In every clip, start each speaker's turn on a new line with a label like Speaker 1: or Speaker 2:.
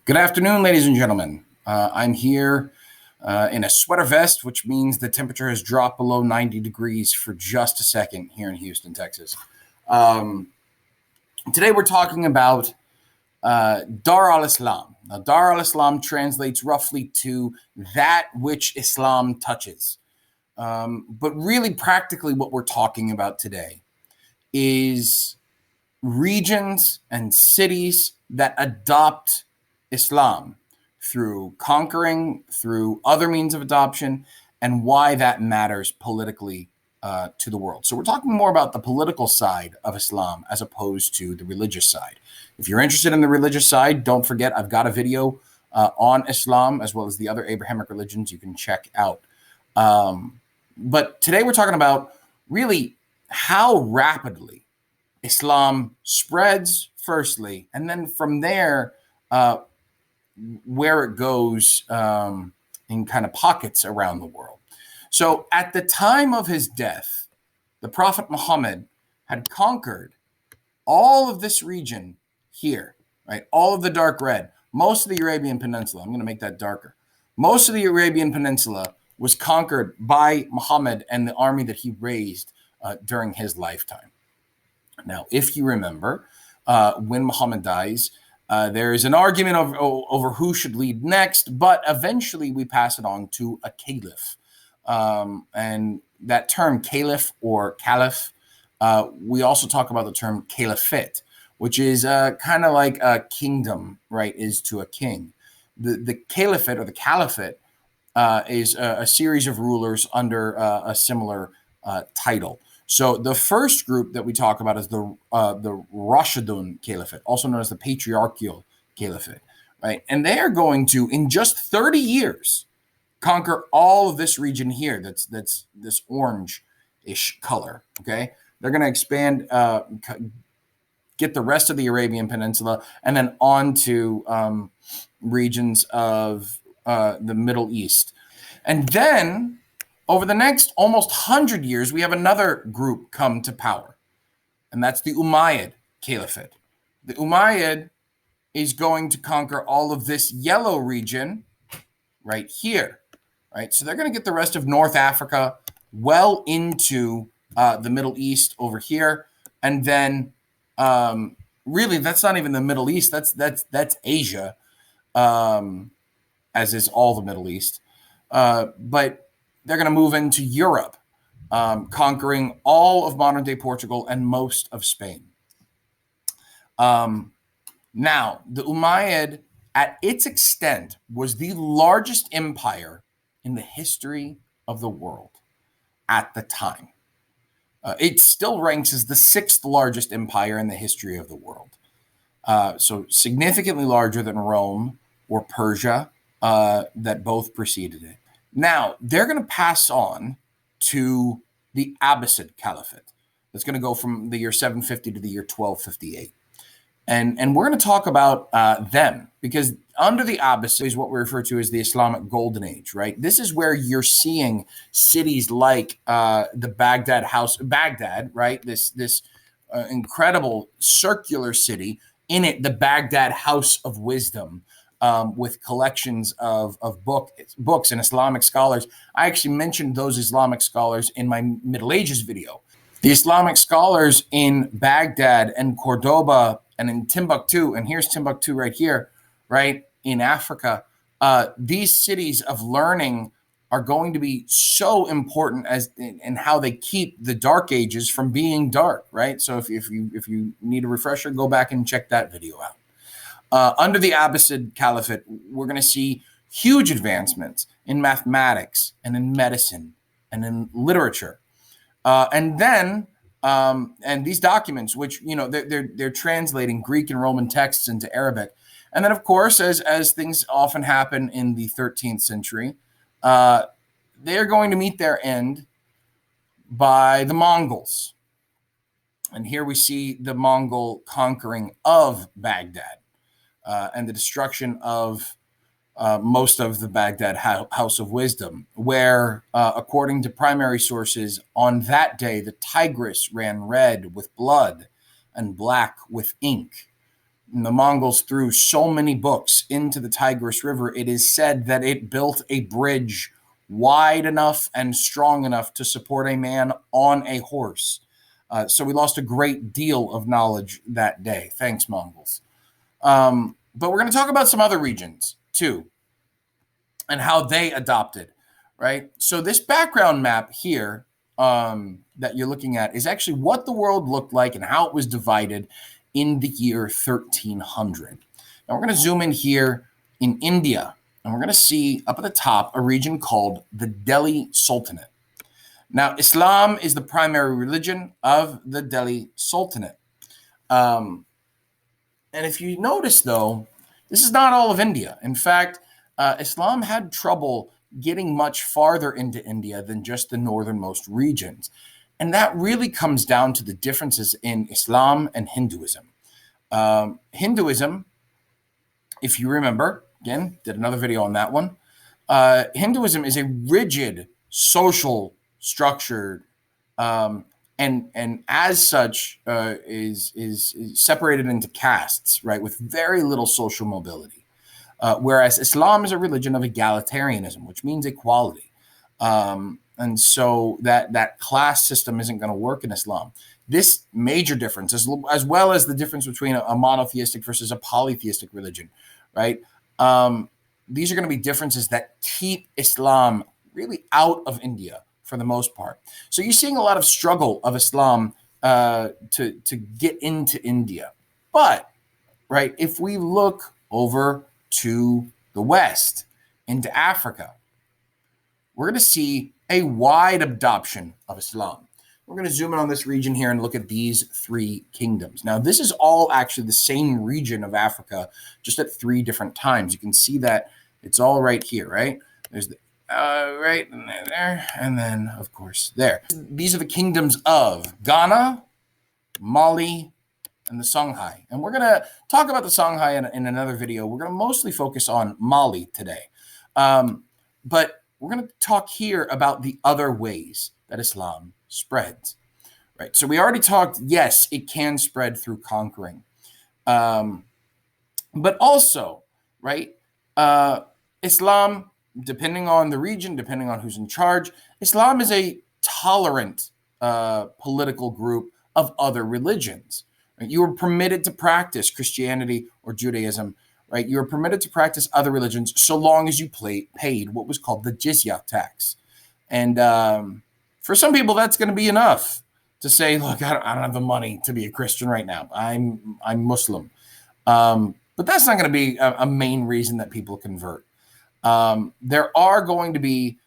Speaker 1: Good afternoon, ladies and gentlemen. I'm here in a sweater vest, which means the temperature has dropped below 90 degrees for just a second here in Houston, Texas. Today we're talking about Dar al-Islam. Now, Dar al-Islam translates roughly to that which Islam touches. But really, practically, what we're talking about today is regions and cities that adopt Islam through conquering, through other means of adoption, and why that matters politically to the world. So we're talking more about the political side of Islam as opposed to the religious side. If you're interested in the religious side, don't forget I've got a video on Islam as well as the other Abrahamic religions you can check out. But today we're talking about really how rapidly Islam spreads, firstly, and then from there, where it goes in kind of pockets around the world. So at the time of his death, the Prophet Muhammad had conquered all of this region here, right? All of the dark red, most of the Arabian Peninsula. I'm going to make that darker. Most of the Arabian Peninsula was conquered by Muhammad and the army that he raised during his lifetime. Now, if you remember, when Muhammad dies, there is an argument over who should lead next, but eventually we pass it on to a caliph. And that term caliph or caliph, we also talk about the term caliphate, which is kind of like a kingdom, right, is to a king. The caliphate or the caliphate is a series of rulers under a similar title. So the first group that we talk about is the Rashidun Caliphate, also known as the Patriarchal Caliphate, right? And they are going to, in just 30 years, conquer all of this region here. That's this orange-ish color. Okay, they're going to expand, get the rest of the Arabian Peninsula, and then on to regions of the Middle East, and then over the next almost 100 years, we have another group come to power, and that's the Umayyad Caliphate. The Umayyad is going to conquer all of this yellow region right here, right? So they're going to get the rest of North Africa well into the Middle East over here, and then really that's not even the Middle East. That's Asia, as is all the Middle East, but they're going to move into Europe, conquering all of modern-day Portugal and most of Spain. Now, the Umayyad, at its extent, was the largest empire in the history of the world at the time. It still ranks as the sixth largest empire in the history of the world. So significantly larger than Rome or Persia, that both preceded it. Now, they're going to pass on to the Abbasid Caliphate. That's going to go from the year 750 to the year 1258. And we're going to talk about them, because under the Abbasid is what we refer to as the Islamic Golden Age, right? This is where you're seeing cities like the Baghdad, right? This incredible circular city, in it, the Baghdad House of Wisdom, with collections of books and Islamic scholars. I actually mentioned those Islamic scholars in my Middle Ages video. The Islamic scholars in Baghdad and Cordoba and in Timbuktu, and here's Timbuktu right here, right, in Africa. These cities of learning are going to be so important as in how they keep the Dark Ages from being dark, right? So if you need a refresher, go back and check that video out. Under the Abbasid Caliphate, we're going to see huge advancements in mathematics and in medicine and in literature. And these documents, which, you know, they're translating Greek and Roman texts into Arabic. And then, of course, as things often happen in the 13th century, they are going to meet their end by the Mongols. And here we see the Mongol conquering of Baghdad. And the destruction of most of the Baghdad House of Wisdom, where, according to primary sources, on that day, the Tigris ran red with blood and black with ink. the Mongols threw so many books into the Tigris River, it is said that it built a bridge wide enough and strong enough to support a man on a horse. So we lost a great deal of knowledge that day. Thanks, Mongols. But we're going to talk about some other regions too and how they adopted, right? So this background map here that you're looking at is actually what the world looked like and how it was divided in the year 1300. Now we're going to zoom in here in India, and we're going to see up at the top a region called the Delhi Sultanate. Now, Islam is the primary religion of the Delhi Sultanate. And if you notice, though, this is not all of India. In fact, Islam had trouble getting much farther into India than just the northernmost regions. And that really comes down to the differences in Islam and Hinduism. Hinduism, if you remember, again, did another video on that one. Hinduism is a rigid social structure, and as such is separated into castes, right, with very little social mobility. Whereas Islam is a religion of egalitarianism, which means equality. And so that class system isn't going to work in Islam. This major difference, as well as the difference between a monotheistic versus a polytheistic religion, right? These are going to be differences that keep Islam really out of India for the most part. So you're seeing a lot of struggle of Islam to get into India. But, right, if we look over to the West, into Africa, we're going to see a wide adoption of Islam. We're going to zoom in on this region here and look at these three kingdoms. Now, this is all actually the same region of Africa, just at three different times. You can see that it's all right here, right? There's the right, and there, and then, of course, there. These are the kingdoms of Ghana, Mali, and the Songhai. And we're going to talk about the Songhai in another video. We're going to mostly focus on Mali today. But we're going to talk here about the other ways that Islam spreads, right? So we already talked, yes, it can spread through conquering. But also, right, Islam, depending on the region, depending on who's in charge, Islam is a tolerant political group of other religions. Right? You are permitted to practice Christianity or Judaism, right? You are permitted to practice other religions so long as you paid what was called the jizya tax. And for some people, that's going to be enough to say, look, I don't have the money to be a Christian right now. I'm Muslim. But that's not going to be a main reason that people convert. There are going to be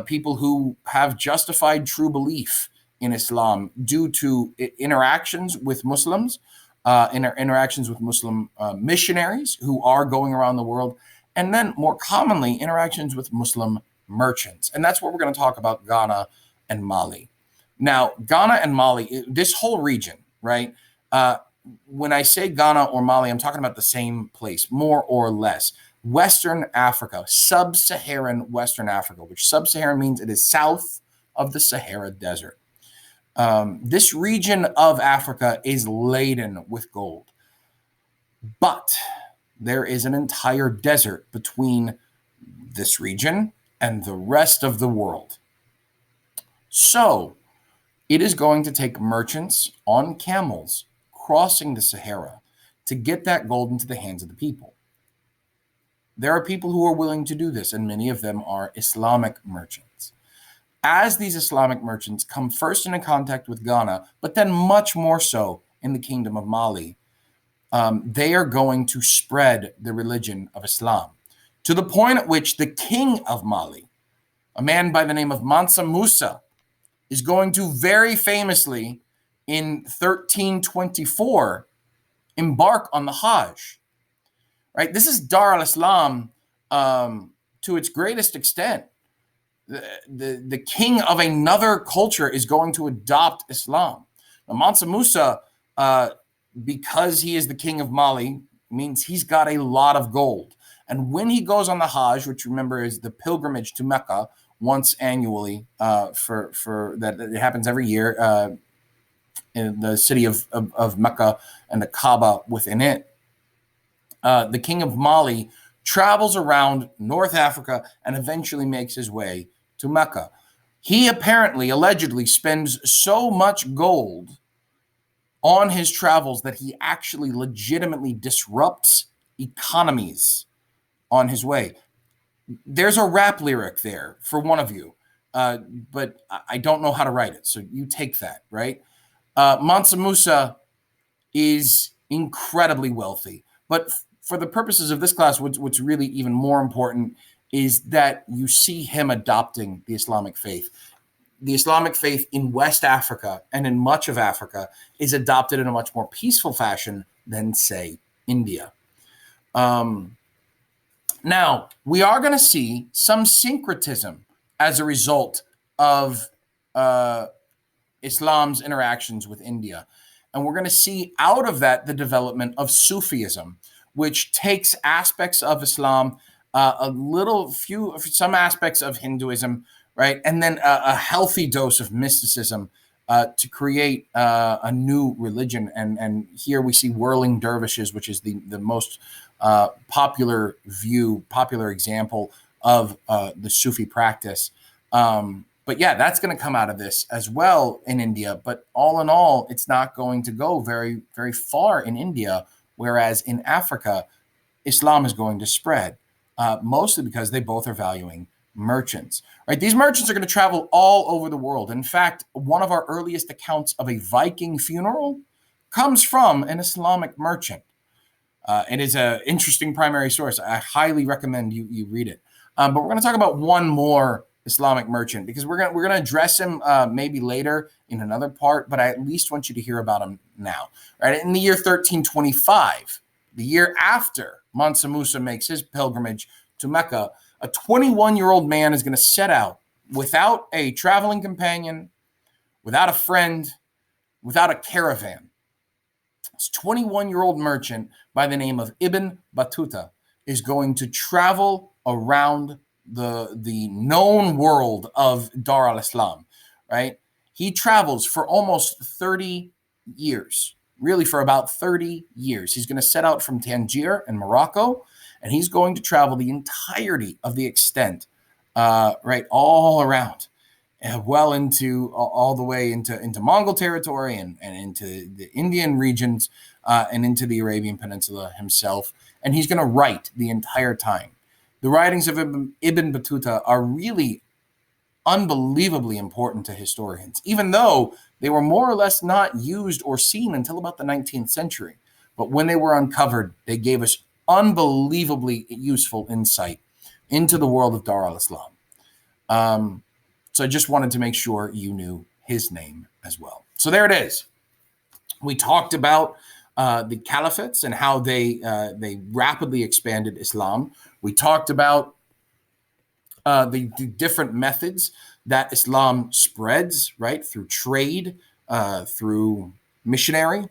Speaker 1: people who have justified true belief in Islam due to interactions with Muslims, interactions with Muslim missionaries who are going around the world, and then more commonly, interactions with Muslim merchants. And that's what we're going to talk about Ghana and Mali. Now, Ghana and Mali, this whole region, right? When I say Ghana or Mali, I'm talking about the same place, more or less. Western Africa, sub-Saharan Western Africa, which sub-Saharan means it is south of the Sahara Desert. This region of Africa is laden with gold, but there is an entire desert between this region and the rest of the world. So it is going to take merchants on camels crossing the Sahara to get that gold into the hands of the people. There are people who are willing to do this, and many of them are Islamic merchants. As these Islamic merchants come first into contact with Ghana, but then much more so in the kingdom of Mali, they are going to spread the religion of Islam to the point at which the king of Mali, a man by the name of Mansa Musa, is going to very famously in 1324 embark on the Hajj. Right? This is Dar al-Islam to its greatest extent. The king of another culture is going to adopt Islam. Now, Mansa Musa, because he is the king of Mali, means he's got a lot of gold. And when he goes on the Hajj, which remember is the pilgrimage to Mecca once annually, for that it happens every year in the city of Mecca and the Kaaba within it. the king of Mali travels around North Africa and eventually makes his way to Mecca. He apparently, allegedly, spends so much gold on his travels that he actually legitimately disrupts economies on his way. There's a rap lyric there for one of you, but I don't know how to write it, so you take that, right? Mansa Musa is incredibly wealthy, but for the purposes of this class, what's really even more important is that you see him adopting the Islamic faith. The Islamic faith in West Africa and in much of Africa is adopted in a much more peaceful fashion than, say, India. Now, we are going to see some syncretism as a result of Islam's interactions with India. And we're going to see out of that the development of Sufism, which takes aspects of Islam, some aspects of Hinduism, right? And then a healthy dose of mysticism to create a new religion. And here we see whirling dervishes, which is the most popular example of the Sufi practice. But yeah, that's going to come out of this as well in India. But all in all, it's not going to go very, very far in India, whereas in Africa, Islam is going to spread, mostly because they both are valuing merchants. Right? These merchants are going to travel all over the world. In fact, one of our earliest accounts of a Viking funeral comes from an Islamic merchant. It is an interesting primary source. I highly recommend you read it. But we're going to talk about one more Islamic merchant because we're going to address him maybe later in another part, but I at least want you to hear about him now. Right? In the year 1325, the year after Mansa Musa makes his pilgrimage to Mecca, a 21-year-old man is going to set out without a traveling companion, without a friend, without a caravan. This 21-year-old merchant by the name of Ibn Battuta is going to travel around the known world of Dar al-Islam, right? He travels for almost 30 years, really for about 30 years. He's going to set out from Tangier in Morocco, and he's going to travel the entirety of the extent, right, all around, well into all the way into Mongol territory and into the Indian regions and into the Arabian Peninsula himself. And he's going to write the entire time. The writings of Ibn Battuta are really unbelievably important to historians, even though they were more or less not used or seen until about the 19th century. But when they were uncovered, they gave us unbelievably useful insight into the world of Dar al-Islam. So I just wanted to make sure you knew his name as well. So there it is. We talked about the caliphates and how they rapidly expanded Islam. We talked about the different methods that Islam spreads, right, through trade, through missionary.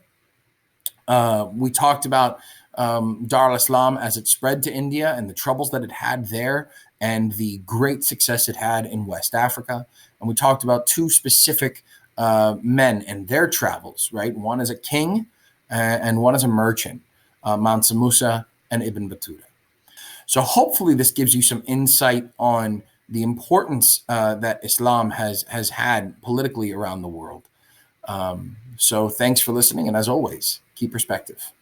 Speaker 1: We talked about Dar al-Islam as it spread to India and the troubles that it had there and the great success it had in West Africa. And we talked about two specific men and their travels, right? One is a king and one is a merchant, Mansa Musa and Ibn Battuta. So hopefully this gives you some insight on the importance that Islam has had politically around the world. So thanks for listening. And as always, keep perspective.